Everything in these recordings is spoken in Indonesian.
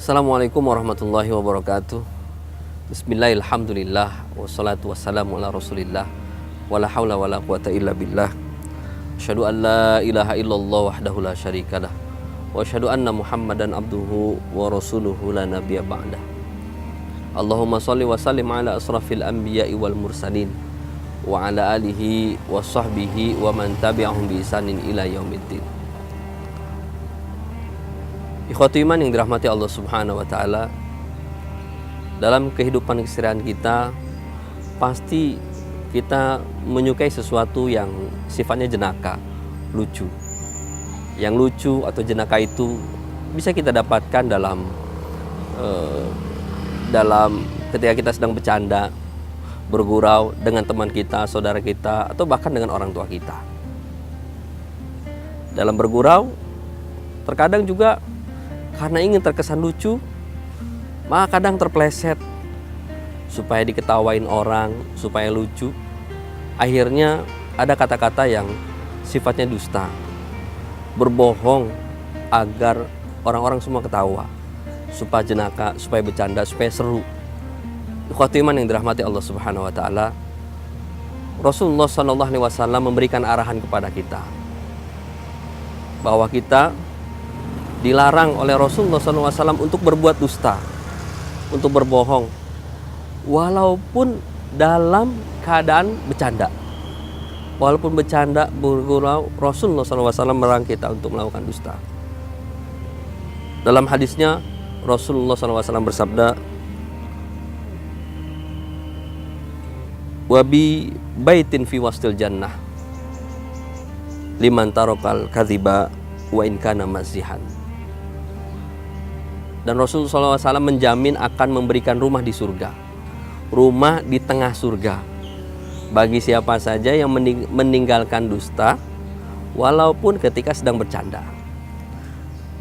Assalamualaikum warahmatullahi wabarakatuh. Bismillahirrahmanirrahim. Wassalatu wassalamu ala rasulillah. Wala hawla wala quwata illa billah. Asyhadu an la ilaha illallah wahdahu la syarikalah. Wa asyhadu anna muhammadan abduhu wa rasuluhu la nabiyya ba'dah. Allahumma salli wa sallim ala asrafil anbiya'i wal mursalin wa ala alihi wa sahbihi wa man tabi'ahum bi ihsanin ila yaumiddin. Ikhwati iman yang dirahmati Allah Subhanahu wa taala, dalam kehidupan keseharian kita pasti kita menyukai sesuatu yang sifatnya jenaka, lucu. Yang lucu atau jenaka itu bisa kita dapatkan dalam ketika kita sedang bercanda, bergurau dengan teman kita, saudara kita, atau bahkan dengan orang tua kita. Dalam bergurau, terkadang juga karena ingin terkesan lucu, maka kadang terpleset supaya diketawain orang, supaya lucu. Akhirnya ada kata-kata yang sifatnya dusta, berbohong agar orang-orang semua ketawa, supaya jenaka, supaya bercanda, supaya seru. Ikhwati iman yang dirahmati Allah Subhanahu wa taala, Rasulullah SAW memberikan arahan kepada kita bahwa kita dilarang oleh Rasulullah SAW untuk berbuat dusta, untuk berbohong, walaupun dalam keadaan bercanda. Walaupun bercanda, bergurau, Rasulullah SAW melarang kita untuk melakukan dusta. Dalam hadisnya, Rasulullah SAW bersabda, "Wabi baitin fi wastil jannah, liman tarokal kadhiba wa in kana mazihan." Dan Rasulullah SAW menjamin akan memberikan rumah di surga, rumah di tengah surga, bagi siapa saja yang meninggalkan dusta walaupun ketika sedang bercanda.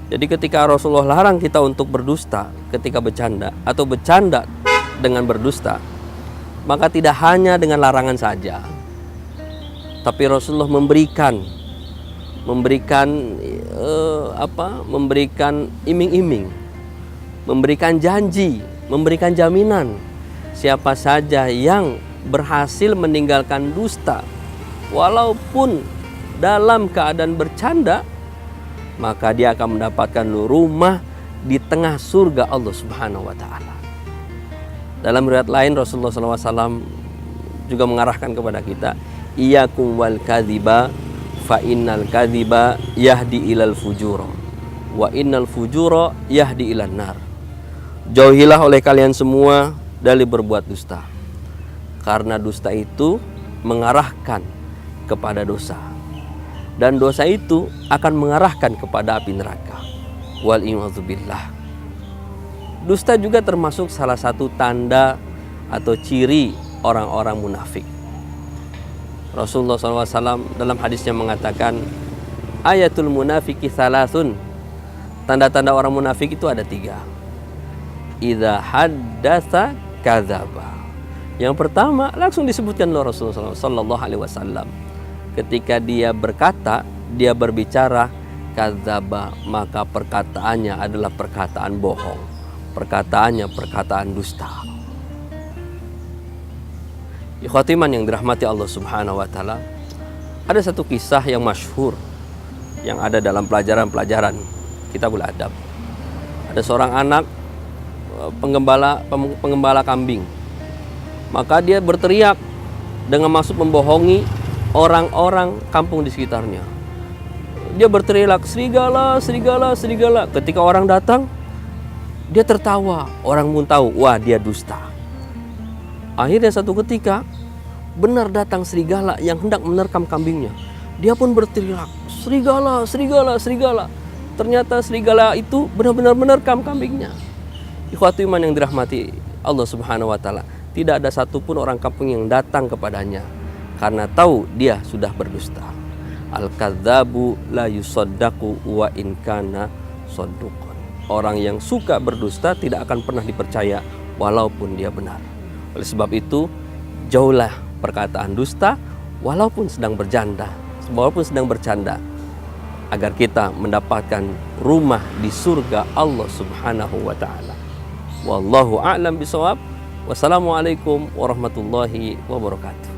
Jadi ketika Rasulullah larang kita untuk berdusta ketika bercanda atau bercanda dengan berdusta, maka tidak hanya dengan larangan saja, tapi Rasulullah memberikan iming-iming, memberikan janji, memberikan jaminan. Siapa saja yang berhasil meninggalkan dusta walaupun dalam keadaan bercanda, maka dia akan mendapatkan rumah di tengah surga Allah Subhanahu wa taala. Dalam riwayat lain Rasulullah SAW juga mengarahkan kepada kita, "Iyyakum wal kadhiba fa innal kadhiba yahdi ilal fujur wa innal fujura yahdi ilan nar." Jauhilah oleh kalian semua dari berbuat dusta, karena dusta itu mengarahkan kepada dosa, dan dosa itu akan mengarahkan kepada api neraka. Wal a'udzubillah. Dusta juga termasuk salah satu tanda atau ciri orang-orang munafik. Rasulullah SAW dalam hadisnya mengatakan, ayatul munafiki salasun. Tanda-tanda orang munafik itu ada 3. Idza haddatsa kadzaba. Yang pertama langsung disebutkan oleh Rasulullah SAW. Ketika dia berkata, dia berbicara, kadzaba, maka perkataannya adalah perkataan bohong. Perkataannya perkataan dusta. Ikhwati iman yang dirahmati Allah Subhanahu wa taala, ada satu kisah yang masyhur yang ada dalam pelajaran-pelajaran Kitabul Adab. Ada seorang anak penggembala kambing. Maka dia berteriak dengan maksud membohongi orang-orang kampung di sekitarnya. Dia berteriak, "Serigala, serigala, serigala." Ketika orang datang, dia tertawa. Orang pun tahu, wah, dia dusta. Akhirnya satu ketika benar datang serigala yang hendak menerkam kambingnya. Dia pun berteriak, "Serigala, serigala, serigala." Ternyata serigala itu benar-benar menerkam kambingnya. Ikhwati iman yang dirahmati Allah Subhanahu wa taala, tidak ada satupun orang kampung yang datang kepadanya karena tahu dia sudah berdusta. Al-kadzabu la yusaddaqu wa in kana shadduqan. Orang yang suka berdusta tidak akan pernah dipercaya walaupun dia benar. Oleh sebab itu, jauhlah perkataan dusta walaupun sedang bercanda, walaupun sedang bercanda. agar kita mendapatkan rumah di surga Allah Subhanahu wa taala. Wallahu a'lam bishawab. Wassalamualaikum warahmatullahi wabarakatuh.